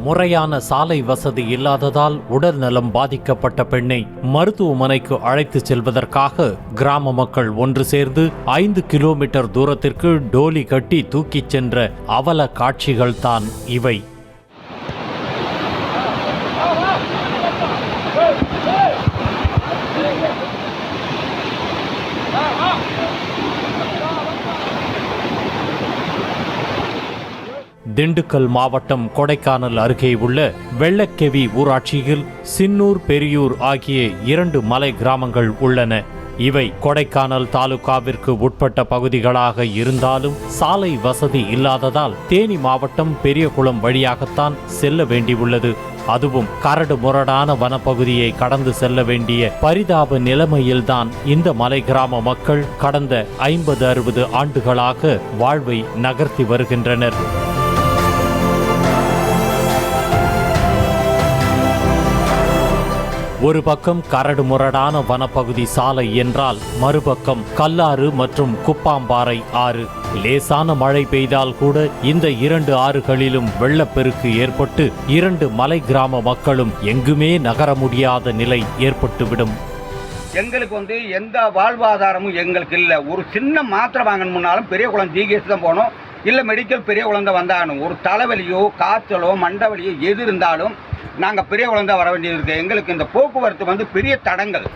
முறையான சாலை வசதி இல்லாததால் உடல் நலம் பாதிக்கப்பட்ட பெண்ணை மருத்துவமனைக்கு அழைத்துச் செல்வதற்காக கிராம மக்கள் ஒன்று சேர்ந்து 5 கிலோமீட்டர் தூரத்திற்கு டோலி கட்டி தூக்கிச் சென்ற அவல காட்சிகள்தான் இவை. திண்டுக்கல் மாவட்டம் கொடைக்கானல் அருகே உள்ள வெள்ளக்கெவி ஊராட்சியில் சின்னூர், பெரியூர் ஆகிய 2 மலை கிராமங்கள் உள்ளன. இவை கொடைக்கானல் தாலுகாவிற்கு உட்பட்ட பகுதிகளாக இருந்தாலும் சாலை வசதி இல்லாததால் தேனி மாவட்டம் பெரியகுளம் வழியாகத்தான் செல்ல வேண்டியுள்ளது. அதுவும் கரடு முரடான வனப்பகுதியை கடந்து செல்ல வேண்டிய பரிதாப நிலைமையில்தான் இந்த மலை கிராம மக்கள் கடந்த 50-60 ஆண்டுகளாக வாழ்வை நகர்த்தி வருகின்றனர். ஒரு பக்கம் கரடு முரடான வனப்பகுதி சாலை என்றால் மறுபக்கம் கல்லாறு மற்றும் குப்பாம்பாறை ஆறு. லேசான மழை பெய்தால் கூட இந்த 2 ஆறுகளிலும் வெள்ளப்பெருக்கு ஏற்பட்டு 2 மலை கிராம மக்களும் எங்குமே நகர முடியாத நிலை ஏற்பட்டுவிடும். எங்களுக்கு எந்த வாழ்வாதாரமும் எங்களுக்கு இல்லை. ஒரு சின்ன மாத்திரை வாங்கணும்னாலும் பெரியகுளம் ஜிஹெச் தான் போகணும், இல்லை மெடிக்கல் பெரியகுளம் தான் வந்தாகணும். ஒரு தலைவலியோ காய்ச்சலோ மண்டவலியோ எது இருந்தாலும் நாங்கள் பெரியகுளம் தான் வர வேண்டியது இருக்கு. எங்களுக்கு இந்த போக்குவரத்து பெரிய தடங்கள்.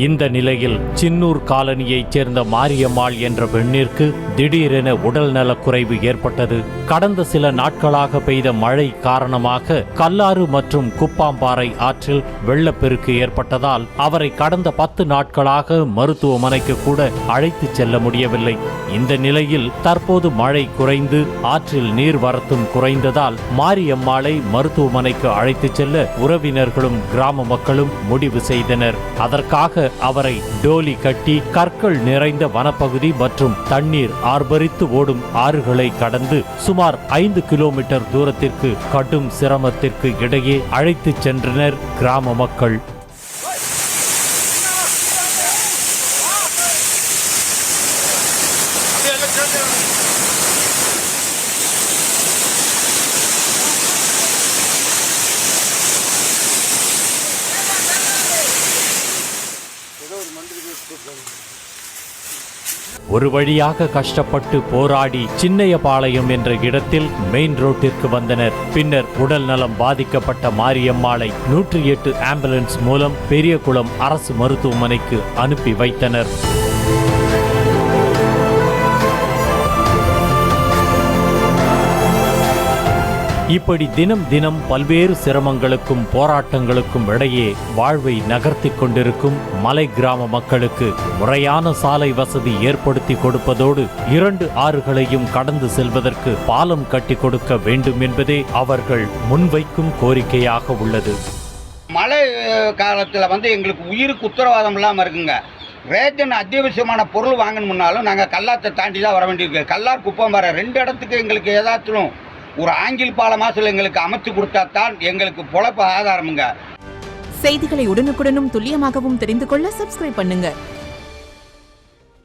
இந்த நிலையில் சின்னூர் காலனியைச் சேர்ந்த மாரியம்மாள் என்ற பெண்ணிற்கு திடீரென உடல் நலக்குறைவு ஏற்பட்டது. கடந்த சில நாட்களாக பெய்த மழை காரணமாக கல்லாறு மற்றும் குப்பாம்பாறை ஆற்றில் வெள்ளப்பெருக்கு ஏற்பட்டதால் அவரை கடந்த 10 நாட்களாக மருத்துவமனைக்கு கூட அழைத்துச் செல்ல முடியவில்லை. இந்த நிலையில் தற்போது மழை குறைந்து ஆற்றில் நீர்வரத்தும் குறைந்ததால் மாரியம்மாளை மருத்துவமனைக்கு அழைத்துச் செல்ல உறவினர்களும் கிராம மக்களும் முடிவு செய்தனர். அதற்காக அவரை டோலி கட்டி கற்கள் நிறைந்த வனப்பகுதி மற்றும் தண்ணீர் ஆர்ப்பரித்து ஓடும் ஆறுகளை கடந்து சுமார் 5 கிலோமீட்டர் தூரத்திற்கு கடும் சிரமத்திற்கு இடையே அழைத்துச் சென்றனர் கிராம மக்கள். ஒரு வழியாக கஷ்டப்பட்டு போராடி சின்னையபாளையம் என்ற இடத்தில் மெயின் ரோட்டிற்கு வந்தனர். பின்னர் உடல் நலம் பாதிக்கப்பட்ட மாரியம்மாளை 108 ஆம்புலன்ஸ் மூலம் பெரியகுளம் அரசு மருத்துவமனைக்கு அனுப்பி வைத்தனர். இப்படி தினம் தினம் பல்வேறு சிரமங்களுக்கும் போராட்டங்களுக்கும் இடையே வாழ்வை நகர்த்தி கொண்டிருக்கும் மலை கிராம மக்களுக்கு முறையான சாலை வசதி ஏற்படுத்தி கொடுப்பதோடு 2 ஆறுகளையும் கடந்து செல்வதற்கு பாலம் கட்டி கொடுக்க வேண்டும் என்பதே அவர்கள் முன்வைக்கும் கோரிக்கையாக உள்ளது. மழை காலத்தில் எங்களுக்கு உயிருக்கு உத்தரவாதம் இல்லாமல் இருக்குங்க. ரேஷன் அத்தியாவசியமான பொருள் வாங்கணும்னாலும் நாங்கள் கல்லாத்தை தாண்டி தான் வர வேண்டியிருக்கு. கல்லார் குப்பம் வர 2 இடத்துக்கு எங்களுக்கு ஏதாச்சும் ஒரு ஆங்கில் பாலமாசல் எங்களுக்கு அமைச்சு கொடுத்தா தான் எங்களுக்கு பொழப்பு ஆதாரமுங்க. செய்திகளை உடனுக்குடனும் துல்லியமாகவும் தெரிந்து கொள்ள சப்ஸ்கிரைப் பண்ணுங்க.